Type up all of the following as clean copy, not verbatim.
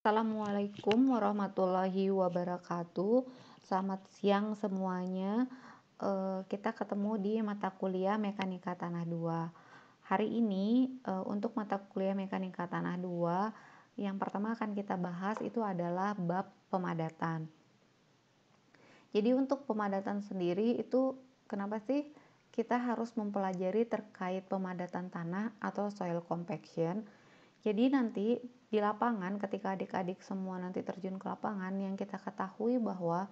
Assalamualaikum warahmatullahi wabarakatuh. Selamat siang semuanya. Kita ketemu di mata kuliah Mekanika Tanah 2. Hari ini untuk mata kuliah Mekanika Tanah 2, yang pertama akan kita bahas itu adalah bab pemadatan. Jadi untuk pemadatan sendiri itu kenapa sih kita harus mempelajari terkait pemadatan tanah atau soil compaction? Jadi nanti di lapangan ketika adik-adik semua nanti terjun ke lapangan, yang kita ketahui bahwa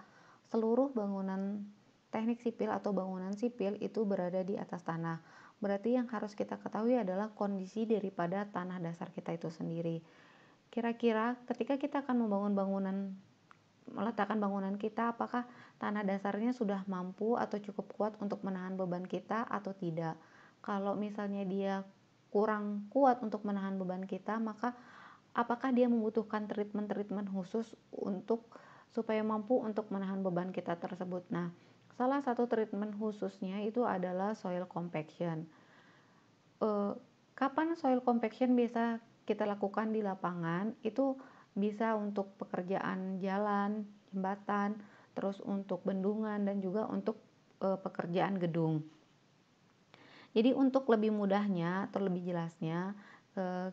seluruh bangunan teknik sipil atau bangunan sipil itu berada di atas tanah. Berarti yang harus kita ketahui adalah kondisi daripada tanah dasar kita itu sendiri. Kira-kira ketika kita akan meletakkan bangunan kita, apakah tanah dasarnya sudah mampu atau cukup kuat untuk menahan beban kita atau tidak? Kalau misalnya dia kurang kuat untuk menahan beban kita, maka apakah dia membutuhkan treatment khusus supaya mampu untuk menahan beban kita tersebut. Nah, salah satu treatment khususnya itu adalah soil compaction. Kapan soil compaction bisa kita lakukan di lapangan? Itu bisa untuk pekerjaan jalan, jembatan, terus untuk bendungan, dan juga untuk pekerjaan gedung. Jadi untuk lebih mudahnya atau lebih jelasnya,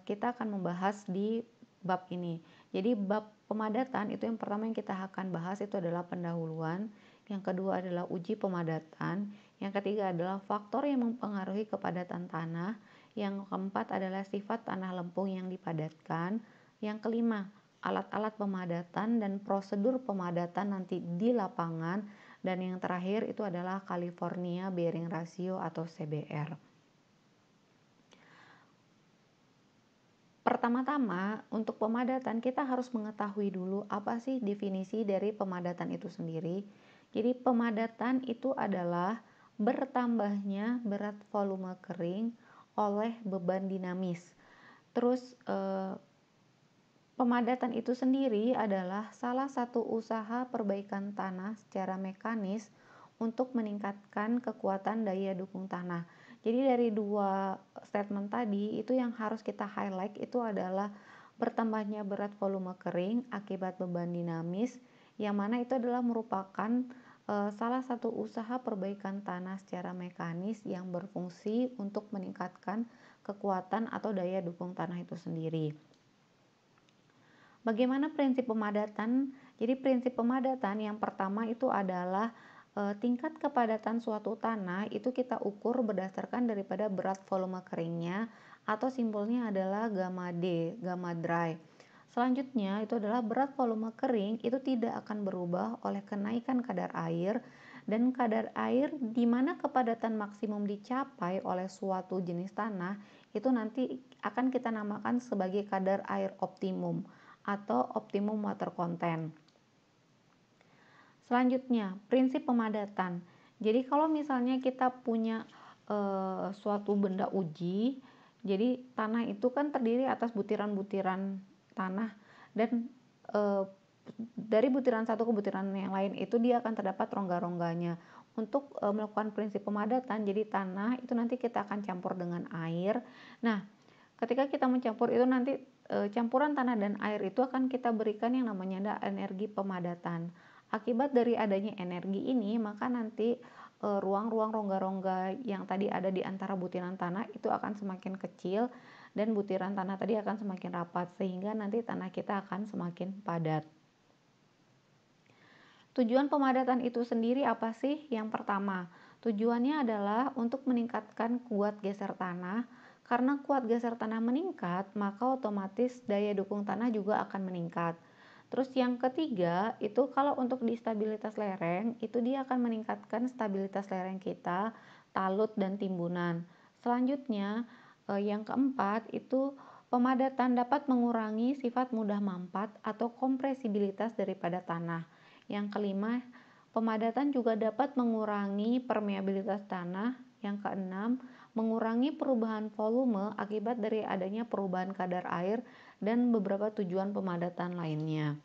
kita akan membahas di bab ini. Jadi bab pemadatan itu yang pertama yang kita akan bahas itu adalah pendahuluan, yang kedua adalah uji pemadatan, yang ketiga adalah faktor yang mempengaruhi kepadatan tanah, yang keempat adalah sifat tanah lempung yang dipadatkan, yang kelima alat-alat pemadatan dan prosedur pemadatan nanti di lapangan, dan yang terakhir itu adalah California Bearing Ratio atau CBR. Pertama-tama, untuk pemadatan kita harus mengetahui dulu apa sih definisi dari pemadatan itu sendiri. Jadi pemadatan itu adalah bertambahnya berat volume kering oleh beban dinamis. Terus pemadatan itu sendiri adalah salah satu usaha perbaikan tanah secara mekanis untuk meningkatkan kekuatan daya dukung tanah. Jadi dari dua statement tadi itu yang harus kita highlight itu adalah bertambahnya berat volume kering akibat beban dinamis, yang mana itu adalah merupakan salah satu usaha perbaikan tanah secara mekanis yang berfungsi untuk meningkatkan kekuatan atau daya dukung tanah itu sendiri. Bagaimana prinsip pemadatan? Jadi prinsip pemadatan yang pertama itu adalah tingkat kepadatan suatu tanah itu kita ukur berdasarkan daripada berat volume keringnya, atau simbolnya adalah gamma D, gamma dry. Selanjutnya itu adalah berat volume kering itu tidak akan berubah oleh kenaikan kadar air, dan kadar air di mana kepadatan maksimum dicapai oleh suatu jenis tanah itu nanti akan kita namakan sebagai kadar air optimum atau optimum water content. Selanjutnya, prinsip pemadatan. Jadi kalau misalnya kita punya suatu benda uji, jadi tanah itu kan terdiri atas butiran-butiran tanah, dan dari butiran satu ke butiran yang lain itu dia akan terdapat rongga-rongganya. Untuk melakukan prinsip pemadatan, jadi tanah itu nanti kita akan campur dengan air. Nah, ketika kita mencampur itu nanti campuran tanah dan air itu akan kita berikan yang namanya energi pemadatan. Akibat dari adanya energi ini, maka nanti ruang-ruang rongga-rongga yang tadi ada di antara butiran tanah itu akan semakin kecil, dan butiran tanah tadi akan semakin rapat, sehingga nanti tanah kita akan semakin padat. Tujuan pemadatan itu sendiri apa sih? Yang pertama, tujuannya adalah untuk meningkatkan kuat geser tanah. Karena kuat geser tanah meningkat, maka otomatis daya dukung tanah juga akan meningkat. Terus yang ketiga, itu kalau untuk di stabilitas lereng, itu dia akan meningkatkan stabilitas lereng kita, talut dan timbunan. Selanjutnya, yang keempat, itu pemadatan dapat mengurangi sifat mudah mampat atau kompresibilitas daripada tanah. Yang kelima, pemadatan juga dapat mengurangi permeabilitas tanah. Yang keenam, mengurangi perubahan volume akibat dari adanya perubahan kadar air dan beberapa tujuan pemadatan lainnya.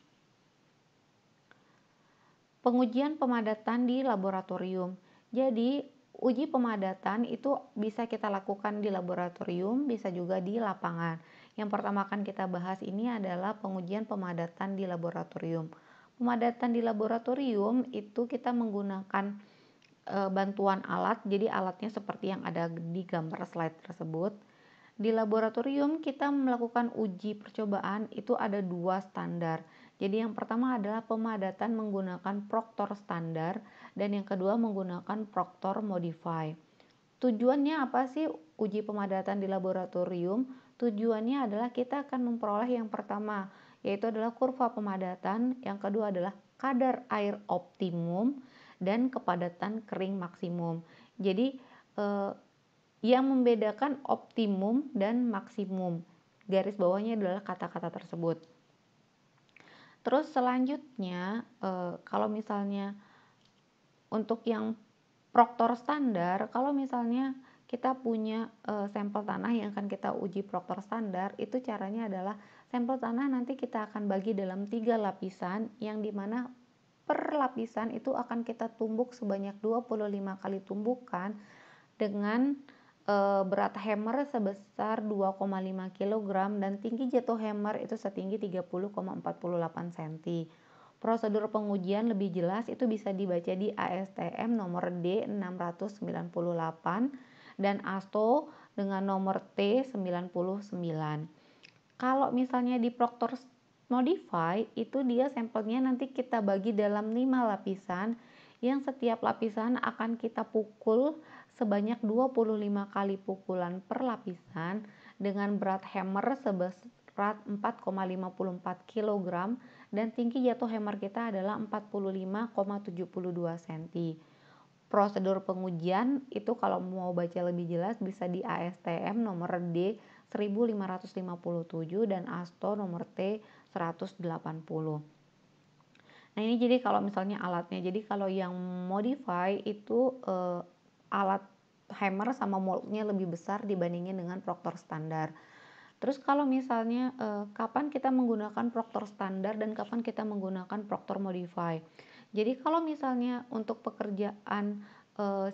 Pengujian pemadatan di laboratorium. Jadi, uji pemadatan itu bisa kita lakukan di laboratorium, bisa juga di lapangan. Yang pertama akan kita bahas ini adalah pengujian pemadatan di laboratorium. Pemadatan di laboratorium itu kita menggunakan bantuan alat, jadi alatnya seperti yang ada di gambar slide tersebut. Di laboratorium kita melakukan uji percobaan itu ada 2 standar. Jadi yang pertama adalah pemadatan menggunakan proktor standar dan yang kedua menggunakan proktor modify. Tujuannya apa sih uji pemadatan di laboratorium? Tujuannya adalah kita akan memperoleh yang pertama yaitu adalah kurva pemadatan, yang kedua adalah kadar air optimum dan kepadatan kering maksimum. Jadi yang membedakan optimum dan maksimum. Garis bawahnya adalah kata-kata tersebut. Terus selanjutnya kalau misalnya untuk yang proktor standar, kalau misalnya kita punya sampel tanah yang akan kita uji proktor standar, itu caranya adalah sampel tanah nanti kita akan bagi dalam 3 lapisan yang dimana per lapisan itu akan kita tumbuk sebanyak 25 kali tumbukan dengan berat hammer sebesar 2,5 kg dan tinggi jatuh hammer itu setinggi 30,48 cm. Prosedur pengujian lebih jelas itu bisa dibaca di ASTM nomor D698 dan ASTO dengan nomor T99. Kalau misalnya di Proctor Modify itu dia sampelnya nanti kita bagi dalam 5 lapisan yang setiap lapisan akan kita pukul sebanyak 25 kali pukulan per lapisan dengan berat hammer sebesar 4,54 kg dan tinggi jatuh hammer kita adalah 45,72 cm. Prosedur pengujian itu kalau mau baca lebih jelas bisa di ASTM nomor D 1557 dan ASTO nomor T 180. Nah ini jadi kalau misalnya alatnya, jadi kalau yang modify itu alat hammer sama moldnya lebih besar dibandingin dengan proktor standar. Terus kalau misalnya kapan kita menggunakan proktor standar dan kapan kita menggunakan proktor modify. Jadi kalau misalnya untuk pekerjaan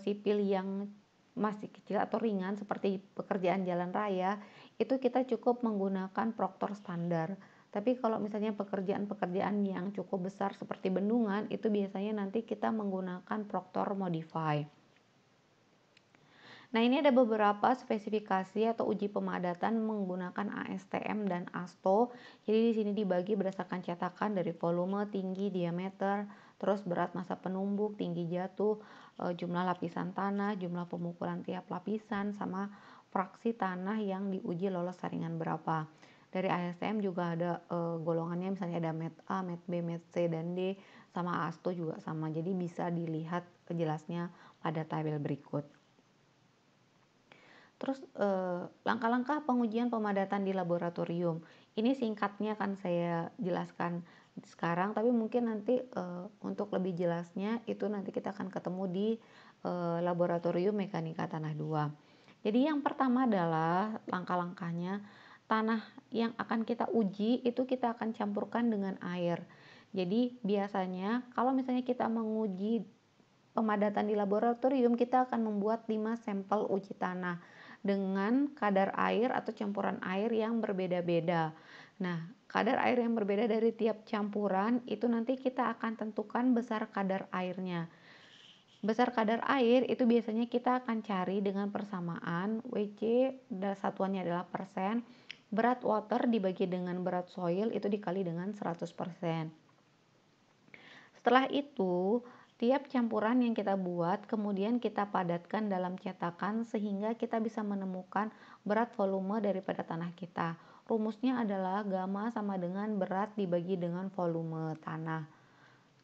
sipil yang masih kecil atau ringan seperti pekerjaan jalan raya, itu kita cukup menggunakan proktor standar. Tapi kalau misalnya pekerjaan-pekerjaan yang cukup besar seperti bendungan, itu biasanya nanti kita menggunakan proktor modify. Nah, ini ada beberapa spesifikasi atau uji pemadatan menggunakan ASTM dan ASTO. Jadi di sini dibagi berdasarkan cetakan dari volume, tinggi, diameter, terus berat massa penumbuk, tinggi jatuh, jumlah lapisan tanah, jumlah pemukulan tiap lapisan, sama fraksi tanah yang diuji lolos saringan berapa. Dari ASTM juga ada golongannya, misalnya ada MET A, MET B, MET C, dan D, sama ASTO juga sama. Jadi bisa dilihat jelasnya pada tabel berikut. Terus langkah-langkah pengujian pemadatan di laboratorium. Ini singkatnya akan saya jelaskan sekarang, tapi mungkin nanti untuk lebih jelasnya itu nanti kita akan ketemu di laboratorium mekanika tanah 2. Jadi yang pertama adalah langkah-langkahnya, tanah yang akan kita uji itu kita akan campurkan dengan air. Jadi biasanya kalau misalnya kita menguji pemadatan di laboratorium, kita akan membuat 5 sampel uji tanah dengan kadar air atau campuran air yang berbeda-beda. Nah, kadar air yang berbeda dari tiap campuran itu nanti kita akan tentukan besar kadar airnya. Besar kadar air itu biasanya kita akan cari dengan persamaan WC, satuannya adalah persen, berat water dibagi dengan berat soil itu dikali dengan 100%. Setelah itu, tiap campuran yang kita buat kemudian kita padatkan dalam cetakan sehingga kita bisa menemukan berat volume daripada tanah kita. Rumusnya adalah gamma sama dengan berat dibagi dengan volume tanah.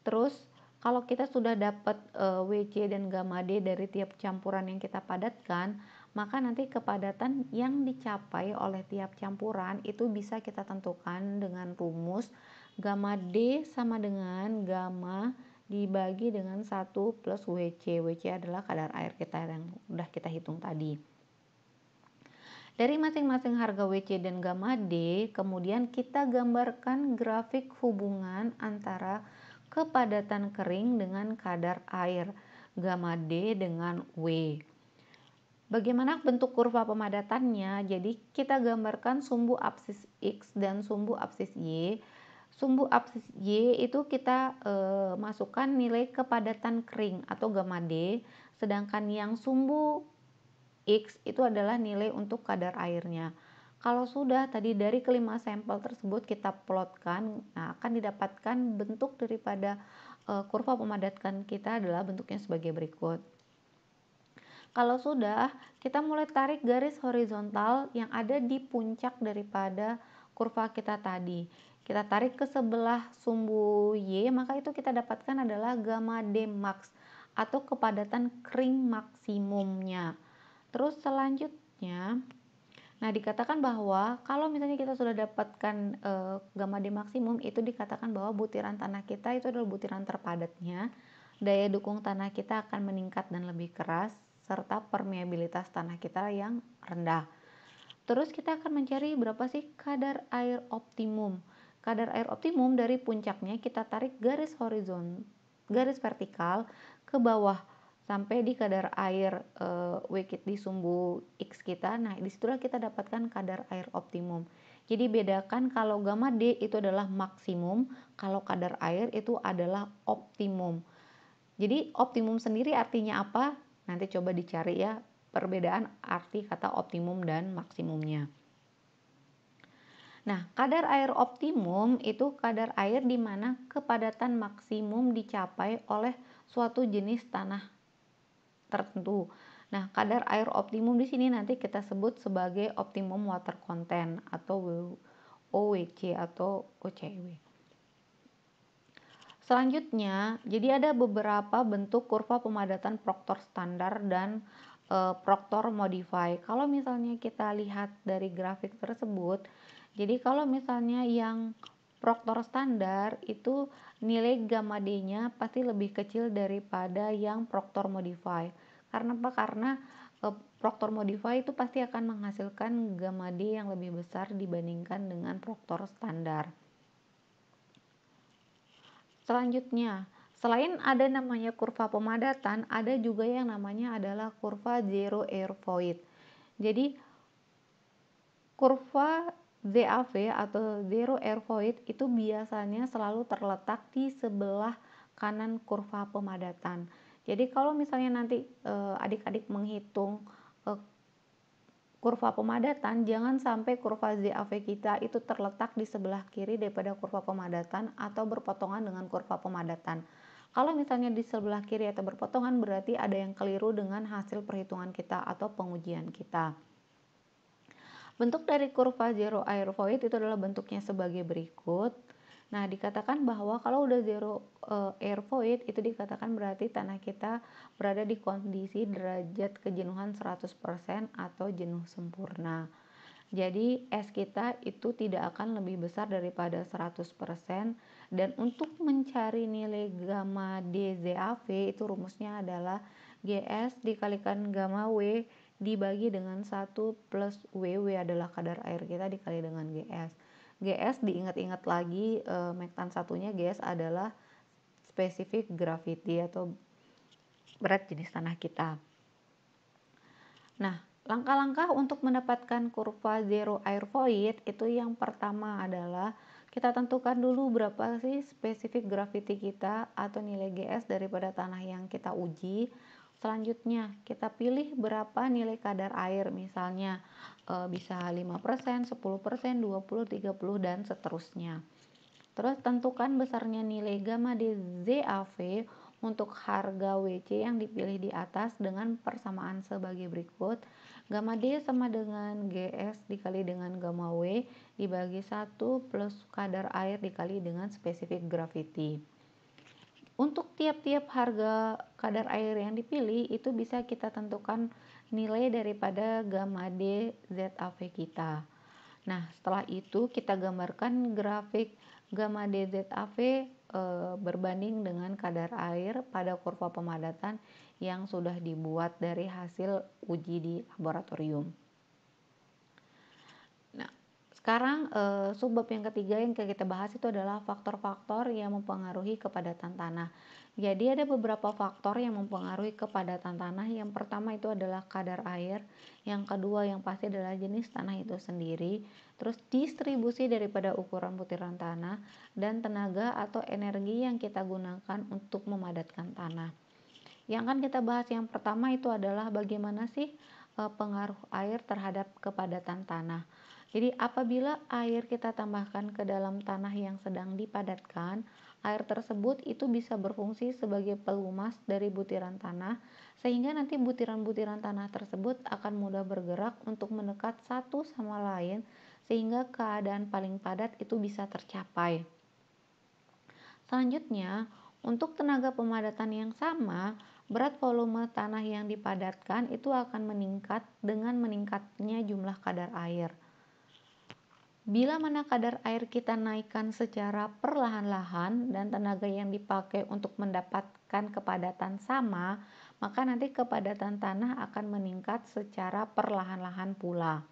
Terus kalau kita sudah dapat WC dan gamma D dari tiap campuran yang kita padatkan, maka nanti kepadatan yang dicapai oleh tiap campuran itu bisa kita tentukan dengan rumus gamma D sama dengan gamma dibagi dengan 1 plus WC. WC adalah kadar air kita yang udah kita hitung tadi. Dari masing-masing harga WC dan gamma D, kemudian kita gambarkan grafik hubungan antara kepadatan kering dengan kadar air, gamma D dengan W. Bagaimana bentuk kurva pemadatannya? Jadi kita gambarkan sumbu absis X dan sumbu absis Y. Sumbu absis Y itu kita masukkan nilai kepadatan kering atau gamma D, sedangkan yang sumbu X itu adalah nilai untuk kadar airnya. Kalau sudah tadi dari kelima sampel tersebut kita plotkan, nah akan didapatkan bentuk daripada kurva pemadatan kita adalah bentuknya sebagai berikut. Kalau sudah, kita mulai tarik garis horizontal yang ada di puncak daripada kurva kita tadi. Kita tarik ke sebelah sumbu Y, maka itu kita dapatkan adalah gamma D max atau kepadatan kering maksimumnya. Terus selanjutnya, nah dikatakan bahwa kalau misalnya kita sudah dapatkan gamma D maksimum, itu dikatakan bahwa butiran tanah kita itu adalah butiran terpadatnya. Daya dukung tanah kita akan meningkat dan lebih keras, serta permeabilitas tanah kita yang rendah. Terus kita akan mencari berapa sih kadar air optimum. Kadar air optimum dari puncaknya kita tarik garis vertikal ke bawah sampai di kadar air WK di sumbu X kita. Nah, disitulah kita dapatkan kadar air optimum. Jadi bedakan kalau gamma D itu adalah maksimum, kalau kadar air itu adalah optimum. Jadi optimum sendiri artinya apa? Nanti coba dicari ya perbedaan arti kata optimum dan maksimumnya. Nah, kadar air optimum itu kadar air di mana kepadatan maksimum dicapai oleh suatu jenis tanah tertentu. Nah, kadar air optimum di sini nanti kita sebut sebagai optimum water content atau OWC atau OCW. Selanjutnya, jadi ada beberapa bentuk kurva pemadatan Proctor standar dan Proctor modify. Kalau misalnya kita lihat dari grafik tersebut, jadi kalau misalnya yang Proctor standar itu nilai gamma D-nya pasti lebih kecil daripada yang Proctor modify. Karena apa? Karena Proctor modify itu pasti akan menghasilkan gamma D yang lebih besar dibandingkan dengan Proctor standar. Selanjutnya, selain ada namanya kurva pemadatan, ada juga yang namanya adalah kurva zero air void. Jadi kurva ZAV atau zero air void itu biasanya selalu terletak di sebelah kanan kurva pemadatan. Jadi kalau misalnya nanti adik-adik menghitung kurva pemadatan, jangan sampai kurva ZAV kita itu terletak di sebelah kiri daripada kurva pemadatan atau berpotongan dengan kurva pemadatan. Kalau misalnya di sebelah kiri atau berpotongan, berarti ada yang keliru dengan hasil perhitungan kita atau pengujian kita. Bentuk dari kurva zero air void itu adalah bentuknya sebagai berikut. Nah, dikatakan bahwa kalau udah zero air void itu dikatakan berarti tanah kita berada di kondisi derajat kejenuhan 100% atau jenuh sempurna. Jadi es kita itu tidak akan lebih besar daripada 100%, dan untuk mencari nilai gamma DZAV itu rumusnya adalah GS dikalikan gamma W dibagi dengan 1 plus W adalah kadar air kita dikali dengan GS. GS diingat-ingat lagi, mektan satunya GS adalah specific gravity atau berat jenis tanah kita. Nah, langkah-langkah untuk mendapatkan kurva zero air void itu yang pertama adalah kita tentukan dulu berapa sih specific gravity kita atau nilai GS daripada tanah yang kita uji. Selanjutnya kita pilih berapa nilai kadar air, misalnya bisa 5%, 10%, 20, 30 dan seterusnya. Terus tentukan besarnya nilai gamma di ZAV untuk harga WC yang dipilih di atas dengan persamaan sebagai berikut. Gamma D sama dengan GS dikali dengan gamma W dibagi 1 plus kadar air dikali dengan specific gravity. Untuk tiap-tiap harga kadar air yang dipilih itu bisa kita tentukan nilai daripada gamma D ZAV kita. Nah, setelah itu kita gambarkan grafik gamma D ZAV berbanding dengan kadar air pada kurva pemadatan yang sudah dibuat dari hasil uji di laboratorium. Nah, Sekarang, subbab yang ketiga yang kita bahas itu adalah faktor-faktor yang mempengaruhi kepadatan tanah. Jadi ada beberapa faktor yang mempengaruhi kepadatan tanah. Yang pertama itu adalah kadar air, yang kedua yang pasti adalah jenis tanah itu sendiri, terus distribusi daripada ukuran butiran tanah, dan tenaga atau energi yang kita gunakan untuk memadatkan tanah. Yang akan kita bahas yang pertama itu adalah bagaimana sih pengaruh air terhadap kepadatan tanah. Jadi apabila air kita tambahkan ke dalam tanah yang sedang dipadatkan, air tersebut itu bisa berfungsi sebagai pelumas dari butiran tanah, sehingga nanti butiran-butiran tanah tersebut akan mudah bergerak untuk mendekat satu sama lain, sehingga keadaan paling padat itu bisa tercapai. Selanjutnya, untuk tenaga pemadatan yang sama, berat volume tanah yang dipadatkan itu akan meningkat dengan meningkatnya jumlah kadar air. Bila mana kadar air kita naikkan secara perlahan-lahan dan tenaga yang dipakai untuk mendapatkan kepadatan sama, maka nanti kepadatan tanah akan meningkat secara perlahan-lahan pula.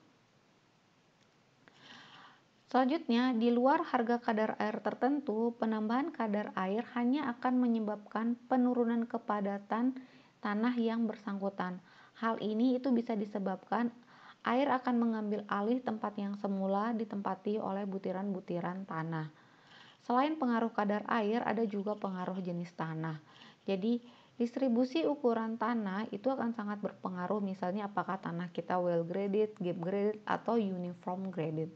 Selanjutnya, di luar harga kadar air tertentu, penambahan kadar air hanya akan menyebabkan penurunan kepadatan tanah yang bersangkutan. Hal ini itu bisa disebabkan air akan mengambil alih tempat yang semula ditempati oleh butiran-butiran tanah. Selain pengaruh kadar air, ada juga pengaruh jenis tanah. Jadi, distribusi ukuran tanah itu akan sangat berpengaruh, misalnya apakah tanah kita well graded, gap graded, atau uniform graded.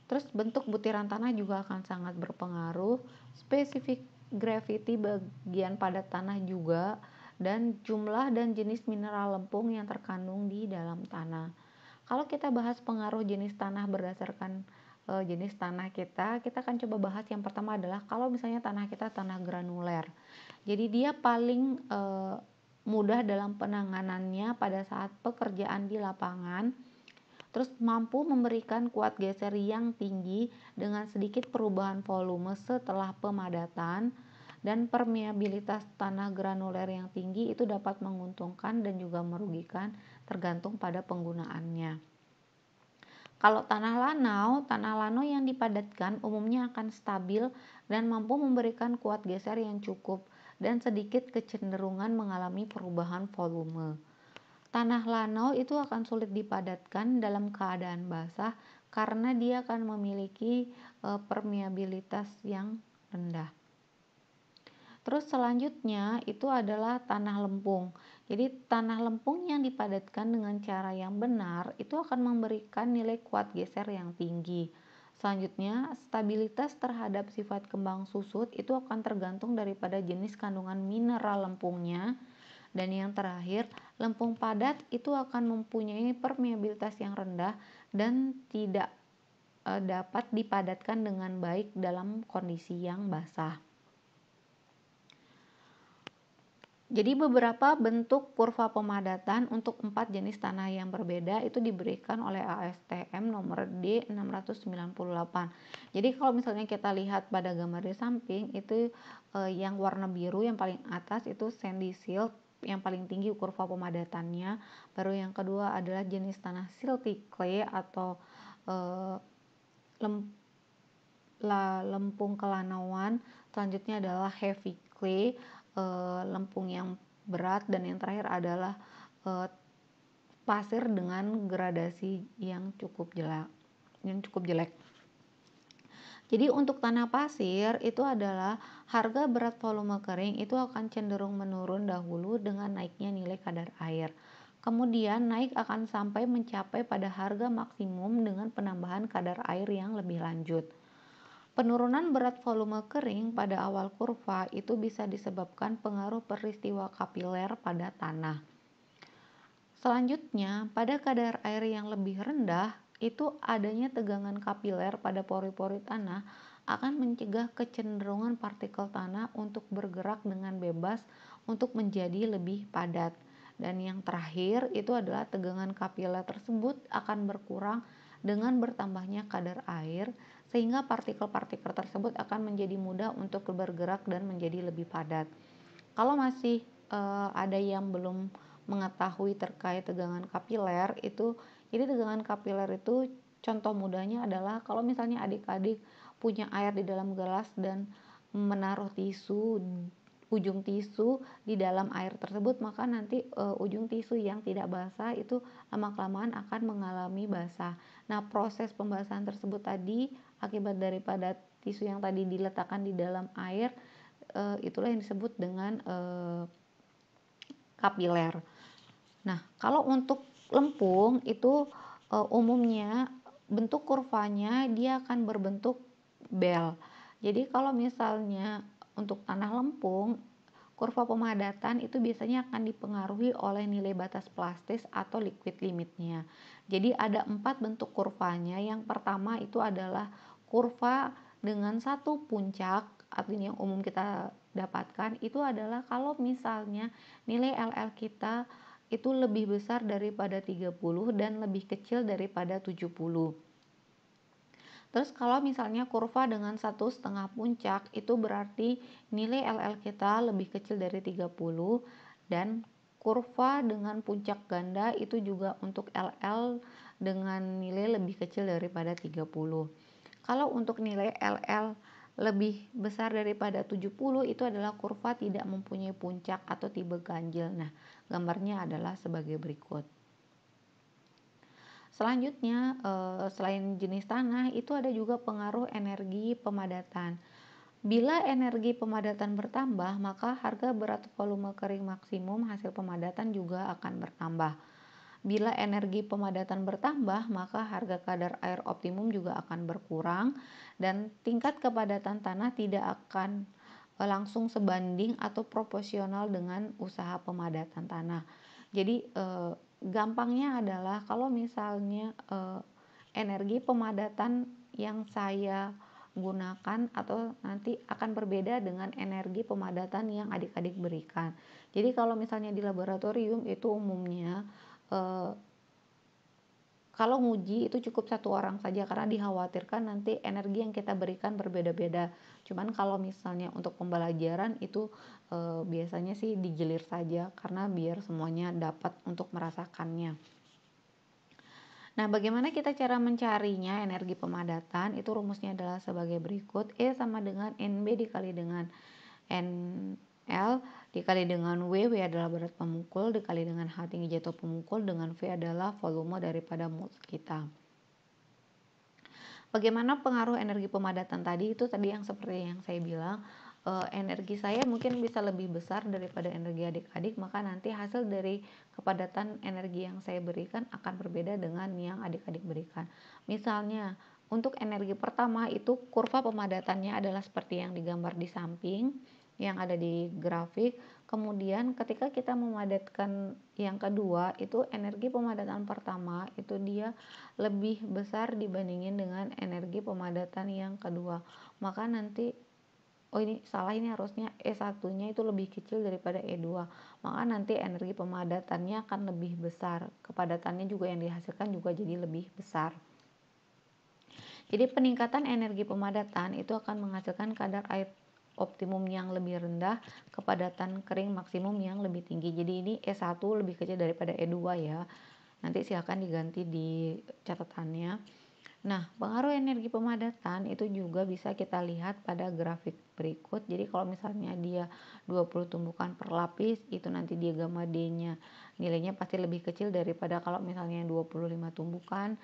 Terus bentuk butiran tanah juga akan sangat berpengaruh, spesifik gravity bagian padat tanah juga, dan jumlah dan jenis mineral lempung yang terkandung di dalam tanah. Kalau kita bahas pengaruh jenis tanah berdasarkan jenis tanah kita akan coba bahas yang pertama adalah kalau misalnya tanah kita tanah granuler. Jadi dia paling mudah dalam penanganannya pada saat pekerjaan di lapangan. Terus mampu memberikan kuat geser yang tinggi dengan sedikit perubahan volume setelah pemadatan, dan permeabilitas tanah granuler yang tinggi itu dapat menguntungkan dan juga merugikan tergantung pada penggunaannya. Kalau tanah lanau yang dipadatkan umumnya akan stabil dan mampu memberikan kuat geser yang cukup dan sedikit kecenderungan mengalami perubahan volume. Tanah lanau itu akan sulit dipadatkan dalam keadaan basah karena dia akan memiliki permeabilitas yang rendah. Terus selanjutnya itu adalah tanah lempung. Jadi tanah lempung yang dipadatkan dengan cara yang benar itu akan memberikan nilai kuat geser yang tinggi. Selanjutnya, stabilitas terhadap sifat kembang susut itu akan tergantung daripada jenis kandungan mineral lempungnya. Dan yang terakhir, lempung padat itu akan mempunyai permeabilitas yang rendah dan tidak dapat dipadatkan dengan baik dalam kondisi yang basah. Jadi beberapa bentuk kurva pemadatan untuk 4 jenis tanah yang berbeda itu diberikan oleh ASTM nomor D698. Jadi kalau misalnya kita lihat pada gambar di samping itu yang warna biru yang paling atas itu sandy silt yang paling tinggi kurva pemadatannya. Baru yang kedua adalah jenis tanah silty clay atau lempung kelanauan. Selanjutnya adalah heavy clay, lempung yang berat, dan yang terakhir adalah pasir dengan gradasi yang cukup jelek. Jadi untuk tanah pasir itu adalah harga berat volume kering itu akan cenderung menurun dahulu dengan naiknya nilai kadar air. Kemudian naik akan sampai mencapai pada harga maksimum dengan penambahan kadar air yang lebih lanjut. Penurunan berat volume kering pada awal kurva itu bisa disebabkan pengaruh peristiwa kapiler pada tanah. Selanjutnya, pada kadar air yang lebih rendah, itu adanya tegangan kapiler pada pori-pori tanah akan mencegah kecenderungan partikel tanah untuk bergerak dengan bebas untuk menjadi lebih padat. Dan yang terakhir itu adalah tegangan kapiler tersebut akan berkurang dengan bertambahnya kadar air, sehingga partikel-partikel tersebut akan menjadi mudah untuk bergerak dan menjadi lebih padat. Kalau masih ada yang belum mengetahui terkait tegangan kapiler itu, jadi tegangan kapiler itu contoh mudahnya adalah kalau misalnya adik-adik punya air di dalam gelas dan menaruh ujung tisu di dalam air tersebut, maka nanti ujung tisu yang tidak basah itu lama-kelamaan akan mengalami basah. Nah, proses pembasahan tersebut tadi akibat daripada tisu yang tadi diletakkan di dalam air, itulah yang disebut dengan kapiler. Nah, kalau untuk lempung itu umumnya bentuk kurvanya dia akan berbentuk bel. Jadi kalau misalnya untuk tanah lempung, kurva pemadatan itu biasanya akan dipengaruhi oleh nilai batas plastis atau liquid limitnya. Jadi ada 4 bentuk kurvanya. Yang pertama itu adalah kurva dengan satu puncak, artinya yang umum kita dapatkan itu adalah kalau misalnya nilai LL kita itu lebih besar daripada 30 dan lebih kecil daripada 70. Terus kalau misalnya kurva dengan 1,5 puncak itu berarti nilai LL kita lebih kecil dari 30, dan kurva dengan puncak ganda itu juga untuk LL dengan nilai lebih kecil daripada 30. Kalau untuk nilai LL lebih besar daripada 70 itu adalah kurva tidak mempunyai puncak atau tipe ganjil. Nah, gambarnya adalah sebagai berikut. Selanjutnya, selain jenis tanah, itu ada juga pengaruh energi pemadatan. Bila energi pemadatan bertambah, maka harga berat volume kering maksimum hasil pemadatan juga akan bertambah. Bila energi pemadatan bertambah, maka harga kadar air optimum juga akan berkurang dan tingkat kepadatan tanah tidak akan langsung sebanding atau proporsional dengan usaha pemadatan tanah. Jadi gampangnya adalah kalau misalnya energi pemadatan yang saya gunakan atau nanti akan berbeda dengan energi pemadatan yang adik-adik berikan. Jadi kalau misalnya di laboratorium itu umumnya kalau nguji itu cukup satu orang saja karena dikhawatirkan nanti energi yang kita berikan berbeda-beda. Cuman kalau misalnya untuk pembelajaran itu biasanya sih digilir saja karena biar semuanya dapat untuk merasakannya. Nah, bagaimana kita cara mencarinya energi pemadatan? Itu rumusnya adalah sebagai berikut. E sama dengan NB dikali dengan NL dikali dengan W adalah berat pemukul, dikali dengan H tinggi jatuh pemukul, dengan V adalah volume daripada moles kita. Bagaimana pengaruh energi pemadatan tadi? Itu tadi yang seperti yang saya bilang, energi saya mungkin bisa lebih besar daripada energi adik-adik, maka nanti hasil dari kepadatan energi yang saya berikan akan berbeda dengan yang adik-adik berikan. Misalnya, untuk energi pertama itu kurva pemadatannya adalah seperti yang digambar di samping, yang ada di grafik. Kemudian ketika kita memadatkan yang kedua, itu energi pemadatan pertama itu dia lebih besar dibandingin dengan energi pemadatan yang kedua. Maka nanti ini salah, ini harusnya E1-nya itu lebih kecil daripada E2. Maka nanti energi pemadatannya akan lebih besar. Kepadatannya juga yang dihasilkan juga jadi lebih besar. Jadi peningkatan energi pemadatan itu akan menghasilkan kadar air optimum yang lebih rendah, kepadatan kering maksimum yang lebih tinggi. Jadi ini E1 lebih kecil daripada E2 ya. Nanti silakan diganti di catatannya. Nah, pengaruh energi pemadatan itu juga bisa kita lihat pada grafik berikut. Jadi kalau misalnya dia 20 tumbukan per lapis, itu nanti dia gamma D-nya nilainya pasti lebih kecil daripada kalau misalnya 25 tumbukan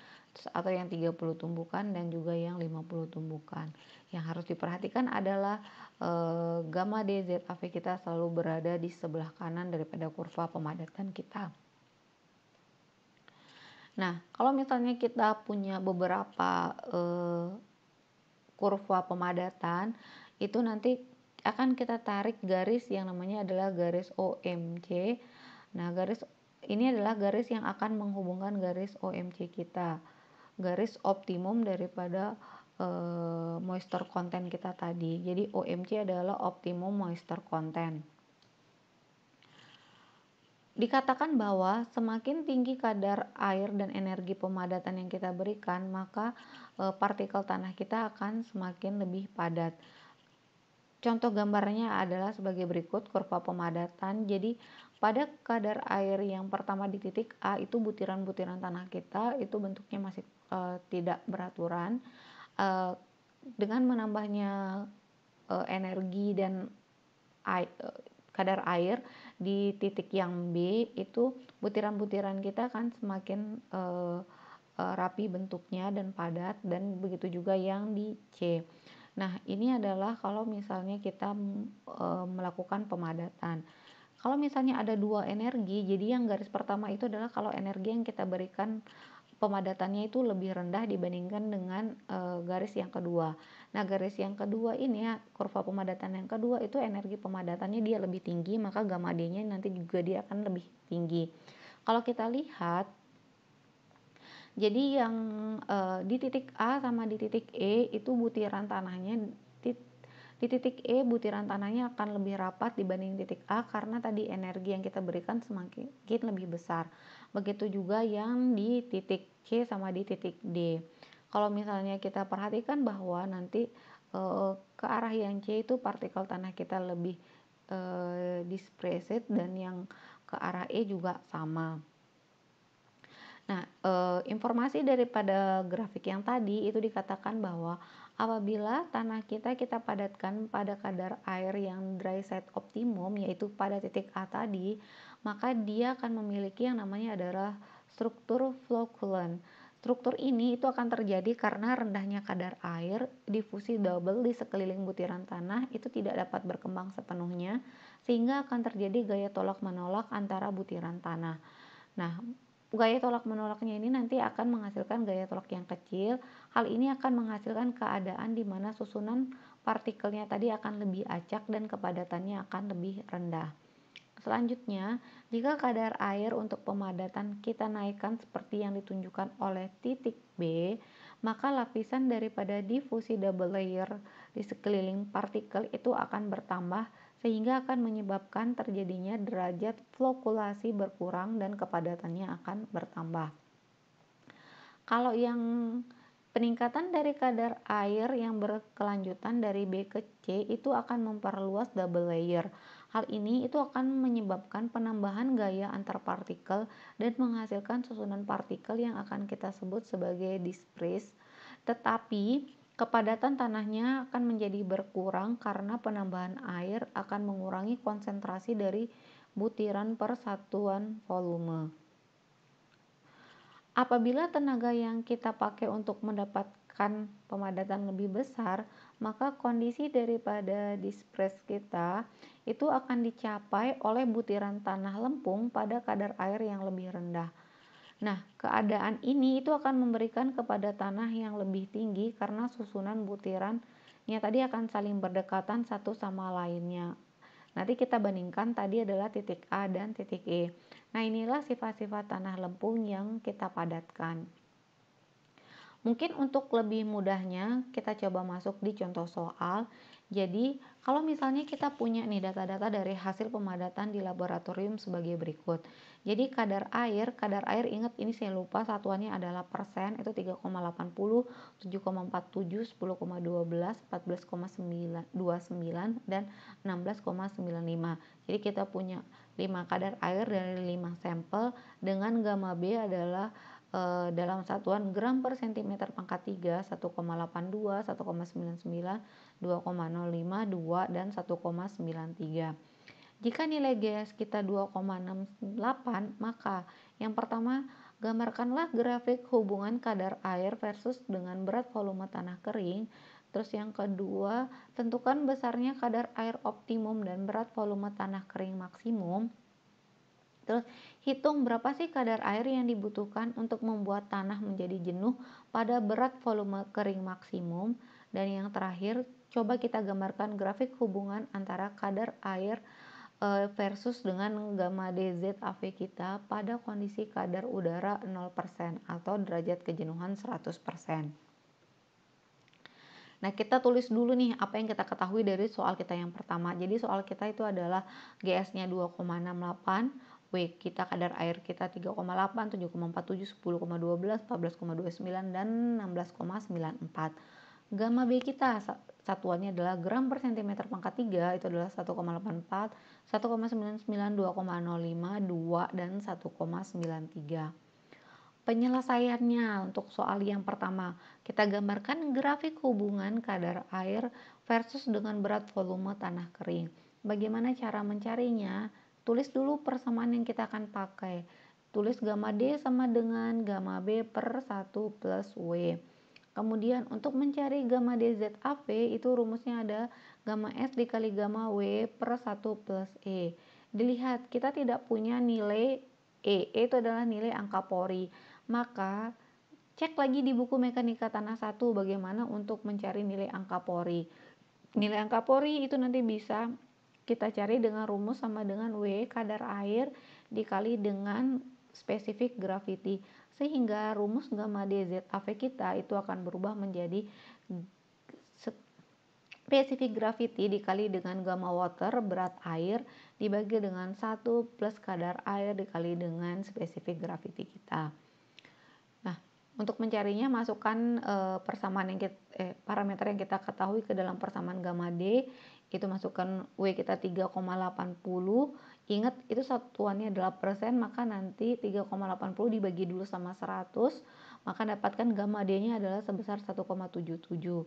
atau yang 30 tumbukan dan juga yang 50 tumbukan. Yang harus diperhatikan adalah gamma D ZAV kita selalu berada di sebelah kanan daripada kurva pemadatan kita. Nah, kalau misalnya kita punya beberapa kurva pemadatan, itu nanti akan kita tarik garis yang namanya adalah garis OMC. Nah, garis ini adalah garis yang akan menghubungkan garis OMC kita, garis optimum daripada moisture content kita tadi. Jadi OMC adalah optimum moisture content. Dikatakan bahwa semakin tinggi kadar air dan energi pemadatan yang kita berikan, maka partikel tanah kita akan semakin lebih padat. Contoh gambarnya adalah sebagai berikut kurva pemadatan. Jadi pada kadar air yang pertama di titik A itu butiran-butiran tanah kita itu bentuknya masih tidak beraturan, eee, dengan menambahnya energi dan kadar air di titik yang B, itu butiran-butiran kita akan semakin rapi bentuknya dan padat, dan begitu juga yang di C. Nah, ini adalah kalau misalnya kita melakukan pemadatan. Kalau misalnya ada dua energi, jadi yang garis pertama itu adalah kalau energi yang kita berikan pemadatannya itu lebih rendah dibandingkan dengan garis yang kedua. Nah, garis yang kedua ini ya, kurva pemadatan yang kedua itu energi pemadatannya dia lebih tinggi, maka gamma D-nya nanti juga dia akan lebih tinggi. Kalau kita lihat, jadi yang di titik A sama di titik E itu butiran tanahnya di titik E butiran tanahnya akan lebih rapat dibanding titik A karena tadi energi yang kita berikan semakin lebih besar. Begitu juga yang di titik C sama di titik D. Kalau misalnya kita perhatikan bahwa nanti ke arah yang C itu partikel tanah kita lebih dispersed, dan yang ke arah E juga sama. Nah, informasi daripada grafik yang tadi itu dikatakan bahwa apabila tanah kita padatkan pada kadar air yang dry site optimum, yaitu pada titik A tadi, maka dia akan memiliki yang namanya adalah struktur flocculant. Struktur ini itu akan terjadi karena rendahnya kadar air, difusi double di sekeliling butiran tanah itu tidak dapat berkembang sepenuhnya, sehingga akan terjadi gaya tolak-menolak antara butiran tanah. Nah, gaya tolak-menolaknya ini nanti akan menghasilkan gaya tolak yang kecil. Hal ini akan menghasilkan keadaan di mana susunan partikelnya tadi akan lebih acak dan kepadatannya akan lebih rendah. Selanjutnya, jika kadar air untuk pemadatan kita naikkan seperti yang ditunjukkan oleh titik B, maka lapisan daripada difusi double layer di sekeliling partikel itu akan bertambah, sehingga akan menyebabkan terjadinya derajat flokulasi berkurang dan kepadatannya akan bertambah. Kalau yang peningkatan dari kadar air yang berkelanjutan dari B ke C itu akan memperluas double layer. Hal ini itu akan menyebabkan penambahan gaya antar partikel dan menghasilkan susunan partikel yang akan kita sebut sebagai disperse. Tetapi kepadatan tanahnya akan menjadi berkurang karena penambahan air akan mengurangi konsentrasi dari butiran per satuan volume. Apabila tenaga yang kita pakai untuk mendapatkan pemadatan lebih besar, maka kondisi daripada disperse kita itu akan dicapai oleh butiran tanah lempung pada kadar air yang lebih rendah. Nah, keadaan ini itu akan memberikan kepada tanah yang lebih tinggi karena susunan butirannya tadi akan saling berdekatan satu sama lainnya. Nanti kita bandingkan tadi adalah titik A dan titik E. Nah, inilah sifat-sifat tanah lempung yang kita padatkan. Mungkin untuk lebih mudahnya kita coba masuk di contoh soal. Jadi, kalau misalnya kita punya nih data-data dari hasil pemadatan di laboratorium sebagai berikut. Jadi kadar air ingat ini saya lupa satuannya adalah persen, itu 3,80, 7,47, 10,12, 14,29 dan 16,95. Jadi kita punya 5 kadar air dari 5 sampel dengan gamma B adalah dalam satuan gram per centimeter pangkat 3, 1,82, 1,99, 2,052, dan 1,93. Jika nilai GS kita 2,68, maka yang pertama, gambarkanlah grafik hubungan kadar air versus dengan berat volume tanah kering. Terus yang kedua, tentukan besarnya kadar air optimum dan berat volume tanah kering maksimum. Terus hitung berapa sih kadar air yang dibutuhkan untuk membuat tanah menjadi jenuh pada berat volume kering maksimum. Dan yang terakhir, coba kita gambarkan grafik hubungan antara kadar air versus dengan gamma DZ AV kita pada kondisi kadar udara 0% atau derajat kejenuhan 100%. Nah, kita tulis dulu nih apa yang kita ketahui dari soal kita yang pertama. Jadi soal kita itu adalah GS-nya 2,68, W kita kadar air kita 3,8, 7,47, 10,12, 14,29 dan 16,94. Gamma B kita satuannya adalah gram per centimeter pangkat 3, itu adalah 1,84, 1,99, 2,052 dan 1,93. Penyelesaiannya untuk soal yang pertama, kita gambarkan grafik hubungan kadar air versus dengan berat volume tanah kering. Bagaimana cara mencarinya? Tulis dulu persamaan yang kita akan pakai. Tulis gamma D sama dengan gamma B per 1 plus W. Kemudian untuk mencari gamma DZAV itu rumusnya ada gamma S dikali gamma W per 1 plus E. Dilihat kita tidak punya nilai E itu adalah nilai angka pori. Maka cek lagi di buku Mekanika Tanah 1 bagaimana untuk mencari nilai angka pori. Nilai angka pori itu nanti bisa kita cari dengan rumus sama dengan W kadar air dikali dengan spesifik gravity, sehingga rumus gamma DZAV kita itu akan berubah menjadi spesifik gravity dikali dengan gamma water berat air dibagi dengan 1 plus kadar air dikali dengan spesifik gravity kita. Nah, untuk mencarinya masukkan persamaan yang parameter yang kita ketahui ke dalam persamaan gamma D. Itu masukkan W kita 3,80. Ingat itu satuannya adalah persen, maka nanti 3,80 dibagi dulu sama 100, maka dapatkan gamma D-nya adalah sebesar 1,77.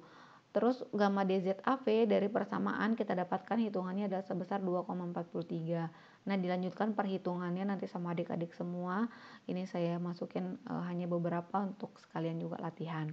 Terus gamma DZAV dari persamaan kita dapatkan hitungannya adalah sebesar 2,43. Nah, dilanjutkan perhitungannya nanti sama adik-adik semua. Ini saya masukin hanya beberapa untuk sekalian juga latihan.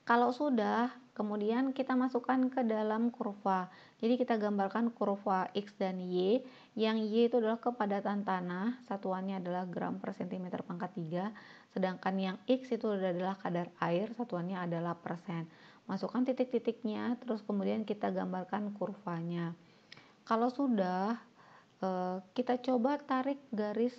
Kalau sudah, kemudian kita masukkan ke dalam kurva. Jadi kita gambarkan kurva X dan Y. Yang Y itu adalah kepadatan tanah, satuannya adalah gram per centimeter pangkat 3. Sedangkan yang X itu adalah kadar air, satuannya adalah persen. Masukkan titik-titiknya, terus kemudian kita gambarkan kurvanya. Kalau sudah, kita coba tarik garis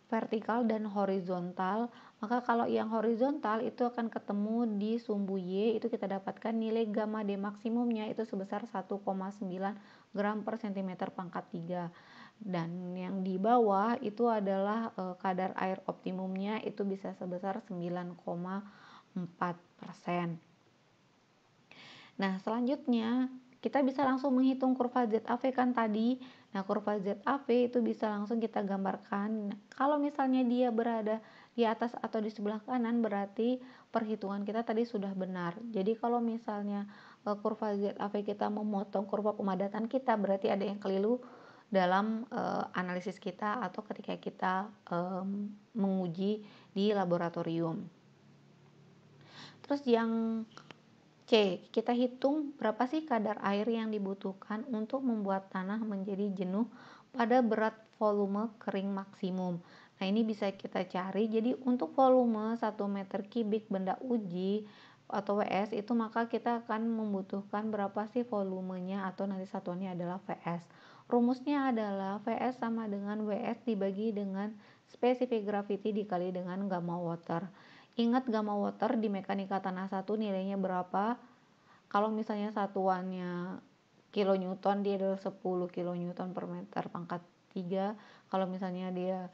vertikal dan horizontal. Maka kalau yang horizontal itu akan ketemu di sumbu Y, itu kita dapatkan nilai gamma D maksimumnya itu sebesar 1,9 gram per centimeter pangkat 3. Dan yang di bawah itu adalah kadar air optimumnya itu bisa sebesar 9,4%. Nah, selanjutnya kita bisa langsung menghitung kurva ZAV kan tadi. Nah, kurva ZAV itu bisa langsung kita gambarkan. Kalau misalnya dia berada di atas atau di sebelah kanan, berarti perhitungan kita tadi sudah benar. Jadi kalau misalnya kurva ZAV kita memotong kurva pemadatan kita, berarti ada yang keliru dalam analisis kita atau ketika kita menguji di laboratorium. Terus yang C, kita hitung berapa sih kadar air yang dibutuhkan untuk membuat tanah menjadi jenuh pada berat volume kering maksimum. Nah, ini bisa kita cari. Jadi untuk volume 1 meter kubik benda uji atau WS itu maka kita akan membutuhkan berapa sih volumenya, atau nanti satuannya adalah VS. Rumusnya adalah VS sama dengan WS dibagi dengan spesifik gravity dikali dengan gamma water. Ingat gamma water di mekanika tanah 1 nilainya berapa? Kalau misalnya satuannya kilonewton, dia adalah 10 kilonewton per meter pangkat 3. Kalau misalnya dia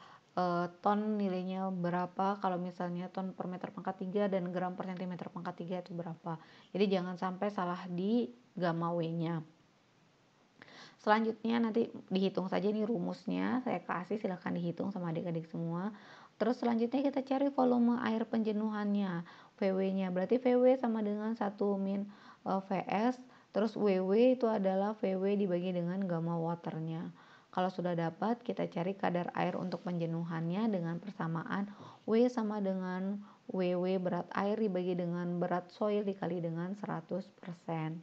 ton, nilainya berapa? Kalau misalnya ton per meter pangkat 3 dan gram per centimeter pangkat 3 itu berapa? Jadi jangan sampai salah di gamma W-nya. Selanjutnya nanti dihitung saja nih rumusnya, saya kasih, silahkan dihitung sama adik-adik semua. Terus selanjutnya kita cari volume air penjenuhannya, VW-nya. Berarti VW sama dengan 1 min VS, terus WW itu adalah VW dibagi dengan gamma waternya. Kalau sudah dapat, kita cari kadar air untuk penjenuhannya dengan persamaan W sama dengan WW berat air dibagi dengan berat soil dikali dengan 100%.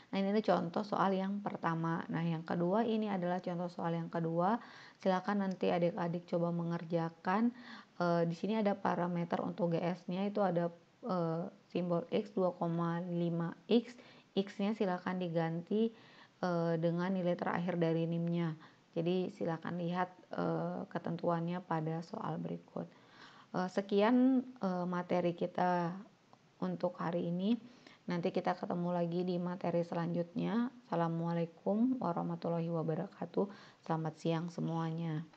Nah, ini contoh soal yang pertama. Nah, yang kedua ini adalah contoh soal yang kedua. Silakan nanti adik-adik coba mengerjakan. Di sini ada parameter untuk GS-nya itu ada simbol X 2,5X. X-nya silakan diganti dengan nilai terakhir dari NIM-nya. Jadi silakan lihat ketentuannya pada soal berikut. Sekian materi kita untuk hari ini. Nanti kita ketemu lagi di materi selanjutnya. Assalamualaikum warahmatullahi wabarakatuh. Selamat siang semuanya.